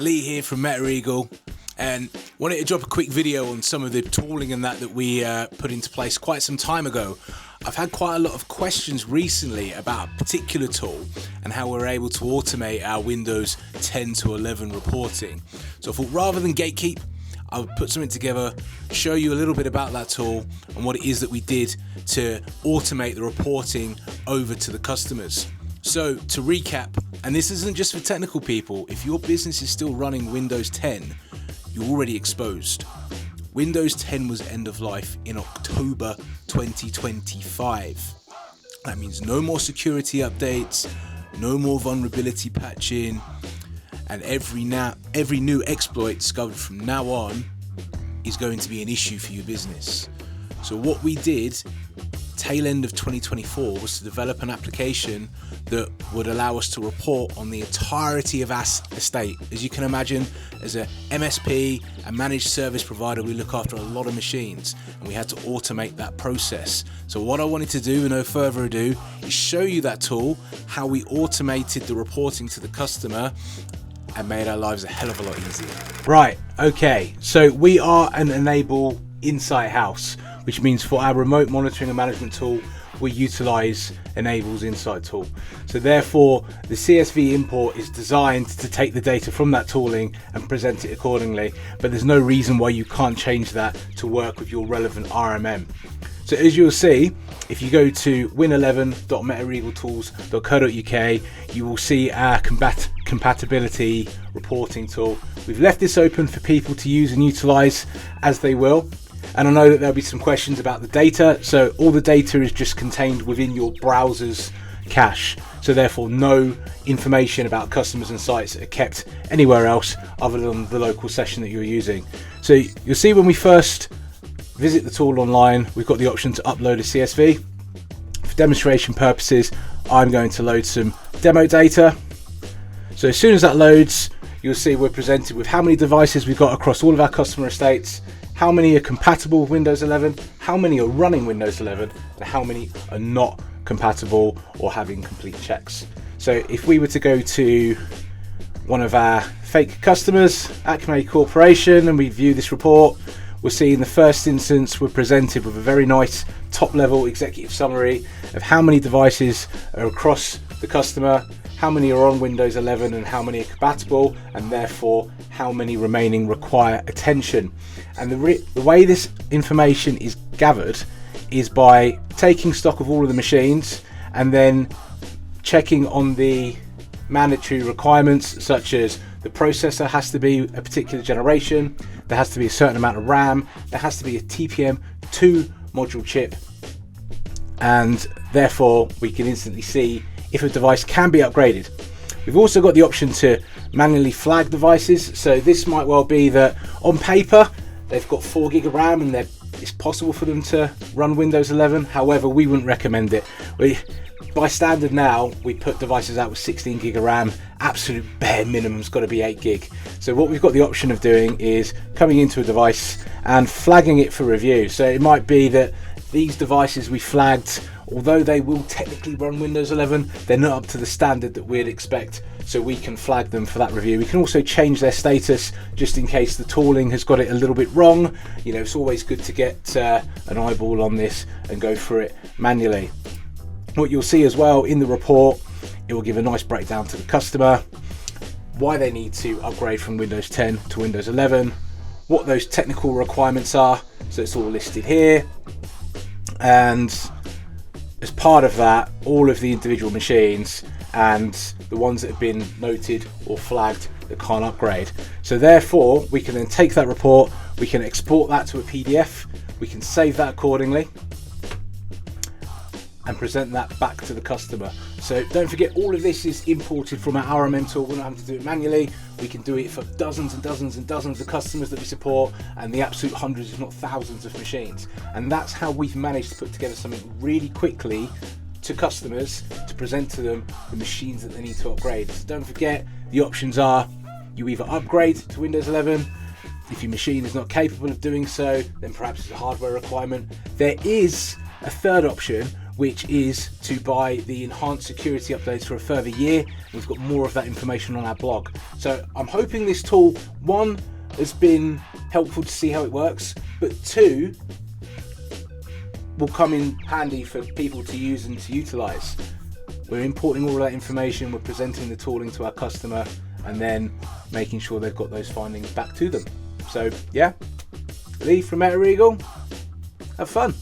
Lee here from MetaEagle, and wanted to drop a quick video on some of the tooling and that we put into place quite some time ago. I've had quite a lot of questions recently about a particular tool and how we're able to automate our Windows 10 to 11 reporting. So I thought rather than gatekeep, I would put something together, show you a little bit about that tool and what it is that we did to automate the reporting over to the customers. So to recap, and this isn't just for technical people, if your business is still running Windows 10, you're already exposed. Windows 10 was end of life in October 2025. That means no more security updates, no more vulnerability patching, and every new exploit discovered from now on is going to be an issue for your business. So what we did tail end of 2024 was to develop an application that would allow us to report on the entirety of our estate. As you can imagine, as a MSP, a managed service provider, we look after a lot of machines and we had to automate that process. So what I wanted to do, with no further ado, is show you that tool, how we automated the reporting to the customer and made our lives a hell of a lot easier. Right, okay, so we are an Enable Insight house, which means for our remote monitoring and management tool, we utilize Enable's Insight tool. So therefore, the CSV import is designed to take the data from that tooling and present it accordingly, but there's no reason why you can't change that to work with your relevant RMM. So as you'll see, if you go to win11.metaeagletools.co.uk, you will see our compatibility reporting tool. We've left this open for people to use and utilize as they will. And I know that there'll be some questions about the data. So all the data is just contained within your browser's cache. So therefore no information about customers and sites are kept anywhere else other than the local session that you're using. So you'll see when we first visit the tool online, we've got the option to upload a CSV. For demonstration purposes, I'm going to load some demo data. So as soon as that loads, you'll see we're presented with how many devices we've got across all of our customer estates, how many are compatible with Windows 11, how many are running Windows 11, and how many are not compatible or have incomplete checks. So if we were to go to one of our fake customers, Acme Corporation, and we view this report, we'll see in the first instance we're presented with a very nice top level executive summary of how many devices are across the customer, how many are on Windows 11 and how many are compatible, and therefore how many remaining require attention. And the way this information is gathered is by taking stock of all of the machines and then checking on the mandatory requirements, such as the processor has to be a particular generation, there has to be a certain amount of RAM, there has to be a TPM2 module chip, and therefore we can instantly see if a device can be upgraded. We've also got the option to manually flag devices. So this might well be that on paper they've got 4 GB of RAM and it's possible for them to run Windows 11. However, we wouldn't recommend it. By standard now, we put devices out with 16 GB of RAM. Absolute bare minimum's got to be 8 GB. So what we've got the option of doing is coming into a device and flagging it for review. So it might be that these devices we flagged, although they will technically run Windows 11, they're not up to the standard that we'd expect, so we can flag them for that review. We can also change their status just in case the tooling has got it a little bit wrong. You know, it's always good to get an eyeball on this and go through it manually. What you'll see as well in the report, it will give a nice breakdown to the customer, why they need to upgrade from Windows 10 to Windows 11, what those technical requirements are, so it's all listed here. And as part of that, all of the individual machines and the ones that have been noted or flagged that can't upgrade. So therefore, we can then take that report, we can export that to a PDF, we can save that accordingly and present that back to the customer. So don't forget, all of this is imported from our RMM tool. We're not having to do it manually. We can do it for dozens and dozens and dozens of customers that we support and the absolute hundreds, if not thousands of machines. And that's how we've managed to put together something really quickly to customers to present to them the machines that they need to upgrade. So don't forget, the options are you either upgrade to Windows 11. If your machine is not capable of doing so, then perhaps it's a hardware requirement. There is a third option, which is to buy the enhanced security updates for a further year. We've got more of that information on our blog. So I'm hoping this tool, one, has been helpful to see how it works, but two, will come in handy for people to use and to utilize. We're importing all that information, we're presenting the tooling to our customer, and then making sure they've got those findings back to them. So yeah, Lee from Meta Eagle, have fun.